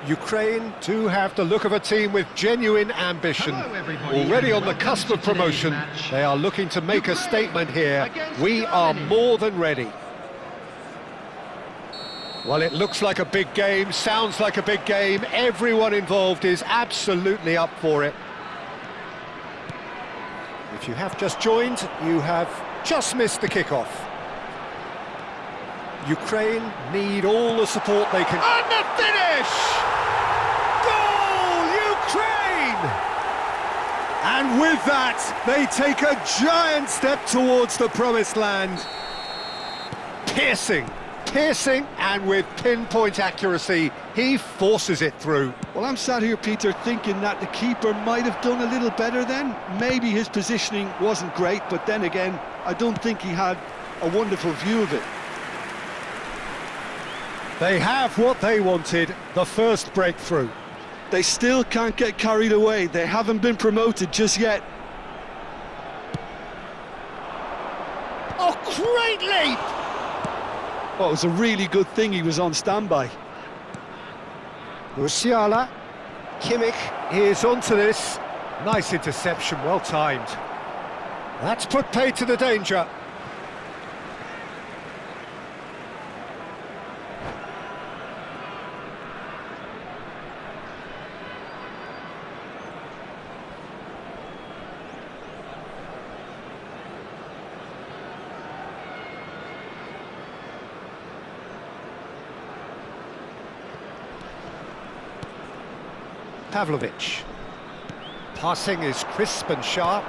Ukraine do have the look of a team with genuine ambition. Already on the cusp of promotion, they are looking to make a statement here. We are more than ready. Well, it looks like a big game, sounds like a big game. Everyone involved is absolutely up for it. If you have just joined, you have just missed the kickoff. Ukraine need all the support they can... And the finish! Goal, Ukraine! And with that, they take a giant step towards the promised land. Piercing, and with pinpoint accuracy, he forces it through. Well, I'm sat here, Peter, thinking that the keeper might have done a little better then. Maybe his positioning wasn't great, but then again, I don't think he had a wonderful view of it. They have what they wanted, the first breakthrough. They still can't get carried away. They haven't been promoted just yet. Oh, great leap! Well, it was a really good thing he was on standby. Musiala, Kimmich is onto this. Nice interception, well timed. That's put paid to the danger. Pavlovic. Passing is crisp and sharp.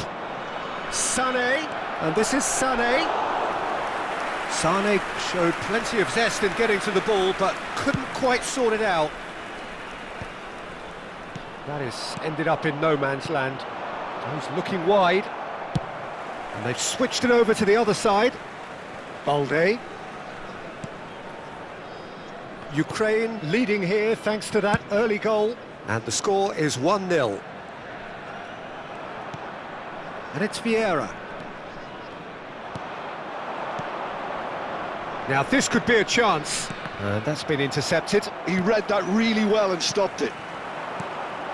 Sané, and this is Sané. Sané showed plenty of zest in getting to the ball, but couldn't quite sort it out. That is ended up in no man's land. He's looking wide. And they've switched it over to the other side. Balde. Ukraine leading here thanks to that early goal. And the score is 1-0. And it's Vieira. Now this could be a chance. And that's been intercepted. He read that really well and stopped it.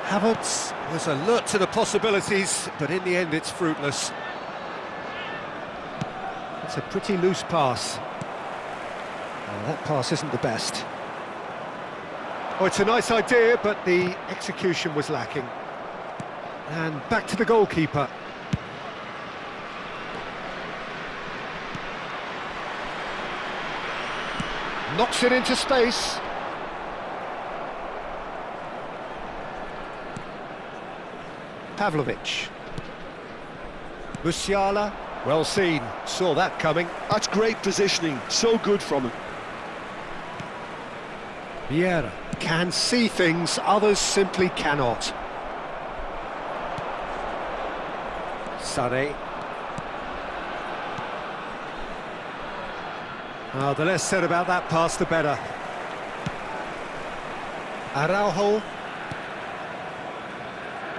Havertz was alert to the possibilities, but in the end it's fruitless. It's a pretty loose pass. That pass isn't the best. Oh, it's a nice idea, but the execution was lacking. And back to the goalkeeper. Knocks it into space. Pavlovic. Musiala, well seen, saw that coming. That's great positioning, so good from him. Vieira can see things others simply cannot. Sane. Oh, the less said about that pass, the better. Araujo.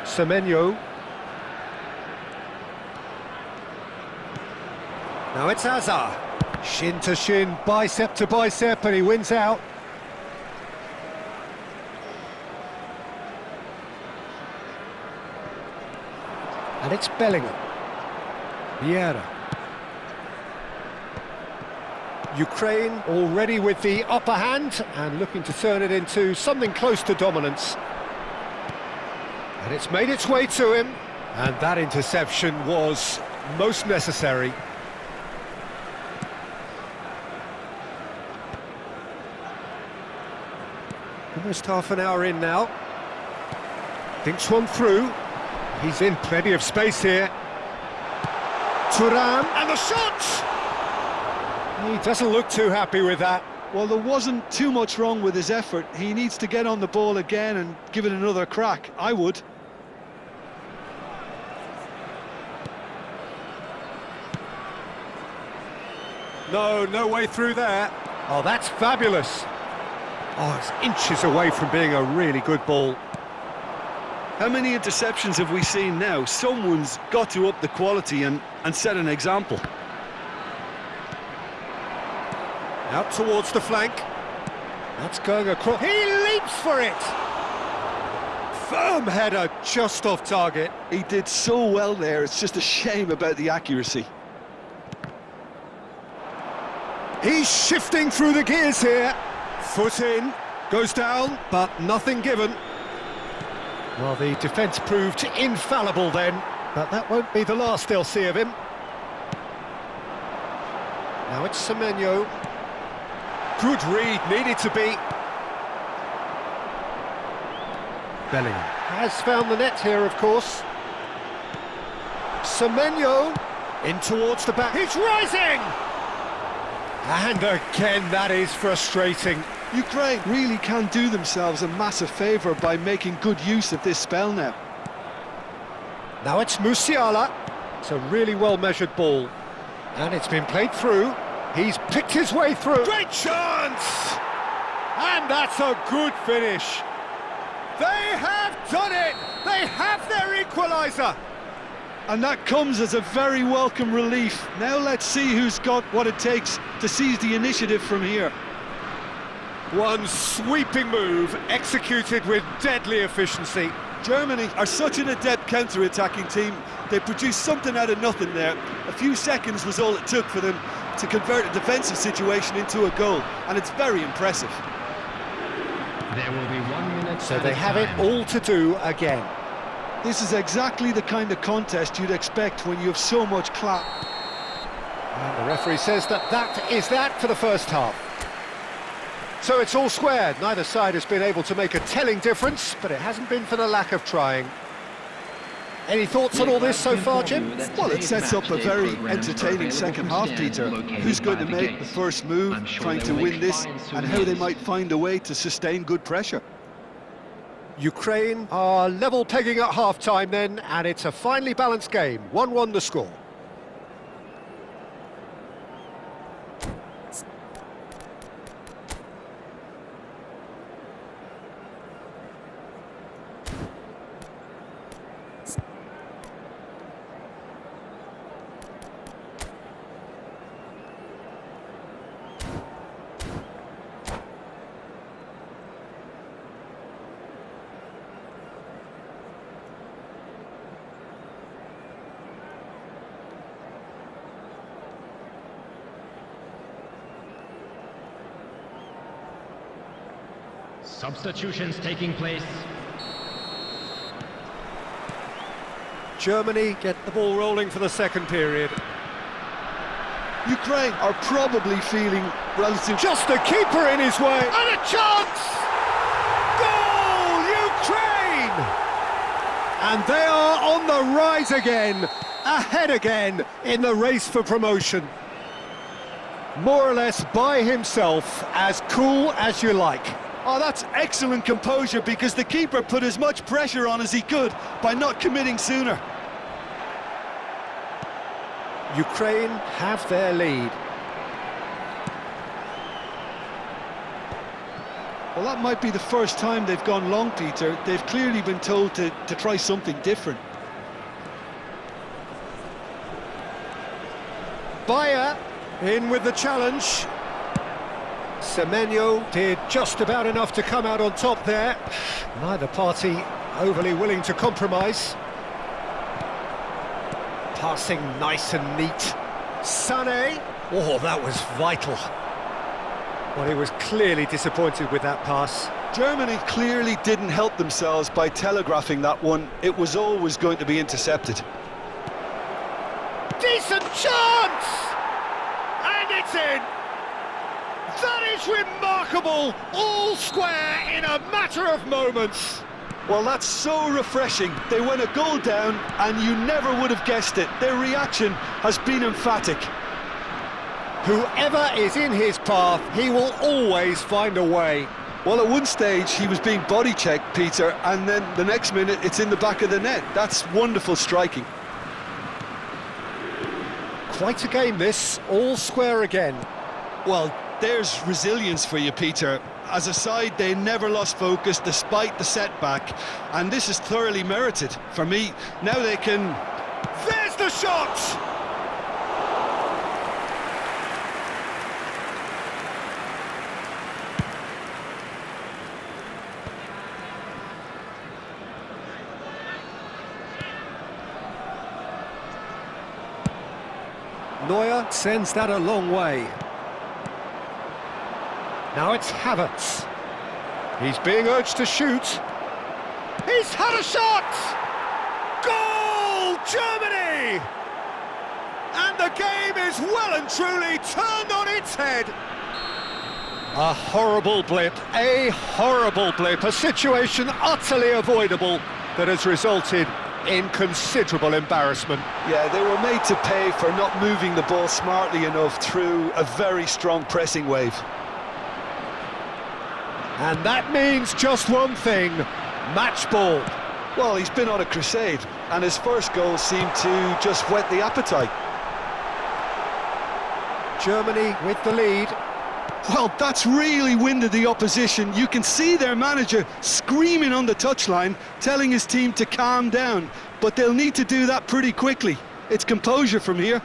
Semenyo. Now it's Hazard. Shin to shin, bicep to bicep, and he wins out. And it's Bellingham. Vieira. Ukraine already with the upper hand and looking to turn it into something close to dominance. And it's made its way to him, and that interception was most necessary. Almost half an hour in now. Thinks one through. He's in plenty of space here. Thuram, and the shot! He doesn't look too happy with that. Well, there wasn't too much wrong with his effort. He needs to get on the ball again and give it another crack. I would. No way through there. Oh, that's fabulous. Oh, it's inches away from being a really good ball. How many interceptions have we seen now? Someone's got to up the quality and set an example. Out towards the flank. That's going across. He leaps for it! Firm header just off target. He did so well there, it's just a shame about the accuracy. He's shifting through the gears here. Foot in, goes down, but nothing given. Well, the defence proved infallible then, but that won't be the last they'll see of him. Now it's Semenyo. Good read, needed to be. Bellingham has found the net here, of course. Semenyo in towards the back. He's rising! And again, that is frustrating. Ukraine really can do themselves a massive favour by making good use of this spell now. Now it's Musiala. It's a really well-measured ball. And it's been played through. He's picked his way through. Great chance! And that's a good finish. They have done it! They have their equaliser! And that comes as a very welcome relief. Now let's see who's got what it takes to seize the initiative from here. One sweeping move, executed with deadly efficiency. Germany are such an adept counter-attacking team. They produced something out of nothing there. A few seconds was all it took for them to convert a defensive situation into a goal, and it's very impressive. There will be 1 minute. So they have it all to do again. This is exactly the kind of contest you'd expect when you have so much clap. And the referee says that is that for the first half. So it's all squared. Neither side has been able to make a telling difference, but it hasn't been for the lack of trying. Any thoughts on all this so far, Jim? Well, it sets up a very entertaining second half, Peter. Who's going to make the first move, trying to win this, and how they might find a way to sustain good pressure. Ukraine are level pegging at half-time then, and it's a finely balanced game. 1-1 the score. Substitutions taking place. Germany get the ball rolling for the second period. Ukraine are probably feeling relative... Just the keeper in his way, and a chance! Goal, Ukraine! And they are on the rise again, ahead again in the race for promotion. More or less by himself, as cool as you like. Oh, that's excellent composure, because the keeper put as much pressure on as he could by not committing sooner. Ukraine have their lead. Well, that might be the first time they've gone long, Peter. They've clearly been told to try something different. Bayer in with the challenge. Semenyo did just about enough to come out on top there. Neither party overly willing to compromise. Passing nice and neat. Sané. Oh, that was vital. Well, he was clearly disappointed with that pass. Germany clearly didn't help themselves by telegraphing that one. It was always going to be intercepted. Decent chance! And it's in! That is remarkable! All square in a matter of moments. Well, that's so refreshing. They went a goal down and you never would have guessed it. Their reaction has been emphatic. Whoever is in his path, he will always find a way. Well, at one stage he was being body checked, Peter, and then the next minute it's in the back of the net. That's wonderful striking. Quite a game this, all square again. Well, there's resilience for you, Peter. As a side, they never lost focus despite the setback, and this is thoroughly merited. For me, now they can... There's the shot! Neuer sends that a long way. Now it's Havertz. He's being urged to shoot. He's had a shot! Goal, Germany! And the game is well and truly turned on its head. A horrible blip, a situation utterly avoidable that has resulted in considerable embarrassment. Yeah, they were made to pay for not moving the ball smartly enough through a very strong pressing wave. And that means just one thing, match ball. Well, he's been on a crusade, and his first goal seemed to just whet the appetite. Germany with the lead. Well, that's really winded the opposition. You can see their manager screaming on the touchline, telling his team to calm down, but they'll need to do that pretty quickly. It's composure from here.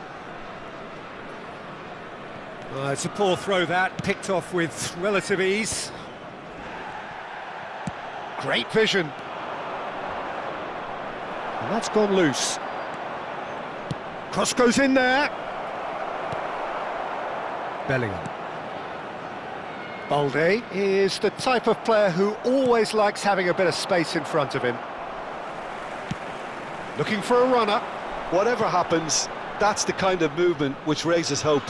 It's a poor throw that, picked off with relative ease. Great vision. And that's gone loose. Cross goes in there. Bellingham. Balde is the type of player who always likes having a bit of space in front of him. Looking for a runner. Whatever happens, that's the kind of movement which raises hope.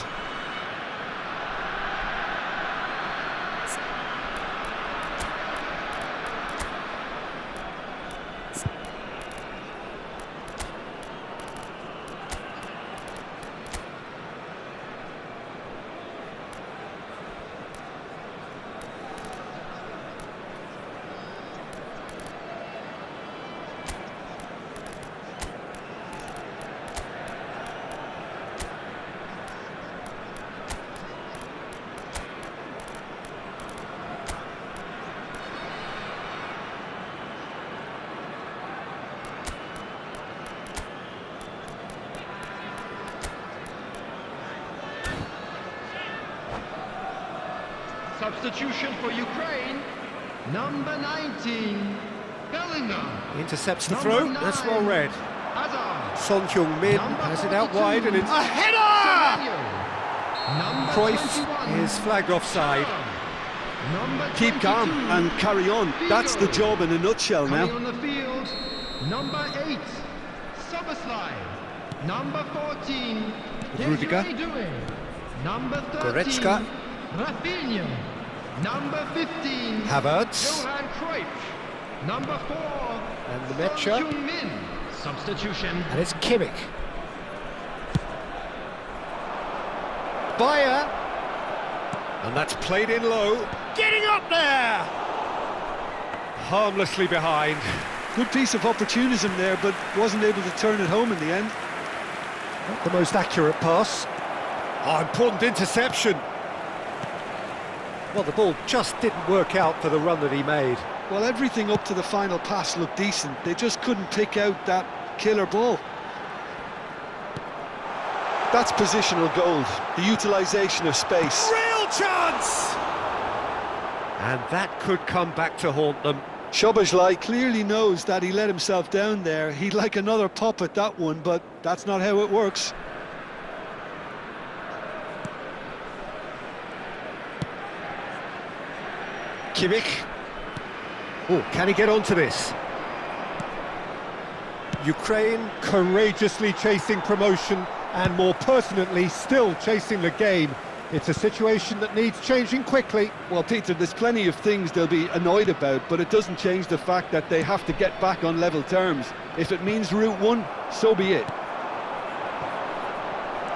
Substitution for Ukraine, number 19, Bellingham. Intercepts the throw, that's well read. Hazard. Son Heung-min has it out wide and it's... A header! Number Cruyff 21, is flagged offside. Number Keep calm 22, and carry on. That's the job in a nutshell Coming now. on the field, number 8, Soboslai. Number 14, Rudiger. Desiree Doué. Number 13, Goretzka. Rafinha. Number 15, Havertz. Johan Cruyff. Number 4, And the Son Mecha. Heung-min. Substitution. And it's Kimmich. Bayer. And that's played in low. Getting up there! Harmlessly behind. Good piece of opportunism there, but wasn't able to turn it home in the end. Not the most accurate pass. Oh, important interception. Well, the ball just didn't work out for the run that he made. Well, everything up to the final pass looked decent. They just couldn't pick out that killer ball. That's positional gold, the utilisation of space. Real chance! And that could come back to haunt them. Szoboszlai clearly knows that he let himself down there. He'd like another pop at that one, but that's not how it works. Kimmich. Oh, can he get onto this? Ukraine courageously chasing promotion and more pertinently still chasing the game. It's a situation that needs changing quickly. Well, Peter, there's plenty of things they'll be annoyed about, but it doesn't change the fact that they have to get back on level terms. If it means Route 1, so be it.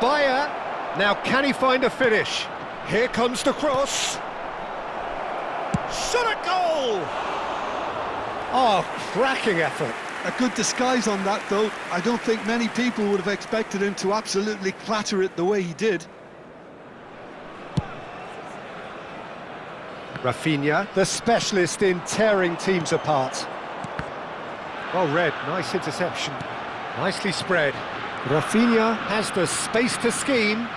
Bayer. Now can he find a finish? Here comes the cross. Shot at goal! Oh, cracking effort. A good disguise on that, though. I don't think many people would have expected him to absolutely clatter it the way he did. Rafinha, the specialist in tearing teams apart. Well read, nice interception. Nicely spread. Rafinha has the space to scheme.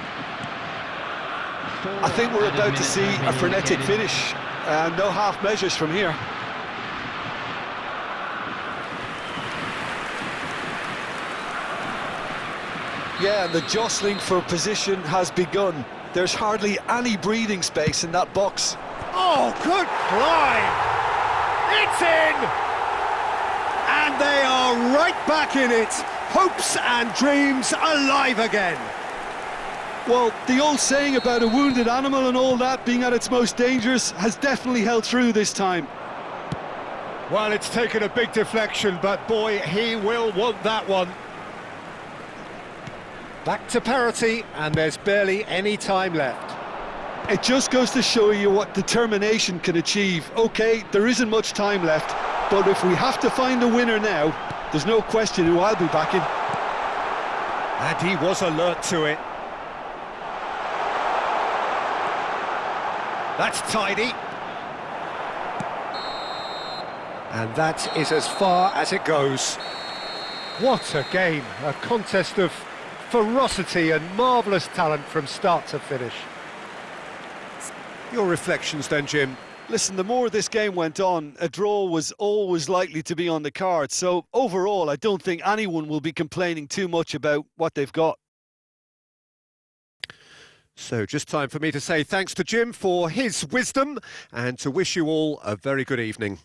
I think we're about to see a frenetic finish. No half measures from here. Yeah, the jostling for position has begun. There's hardly any breathing space in that box. Oh, good climb! It's in! And they are right back in it. Hopes and dreams alive again. Well, the old saying about a wounded animal and all that being at its most dangerous has definitely held through this time. Well, it's taken a big deflection, but boy, he will want that one. Back to parity, and there's barely any time left. It just goes to show you what determination can achieve. OK, there isn't much time left, but if we have to find a winner now, there's no question who I'll be backing. And he was alert to it. That's tidy. And that is as far as it goes. What a game, a contest of ferocity and marvellous talent from start to finish. Your reflections then, Jim? Listen, the more this game went on, a draw was always likely to be on the card. So overall, I don't think anyone will be complaining too much about what they've got. So just time for me to say thanks to Jim for his wisdom and to wish you all a very good evening.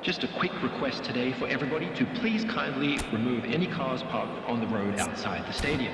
Just a quick request today for everybody to please kindly remove any cars parked on the road outside the stadium.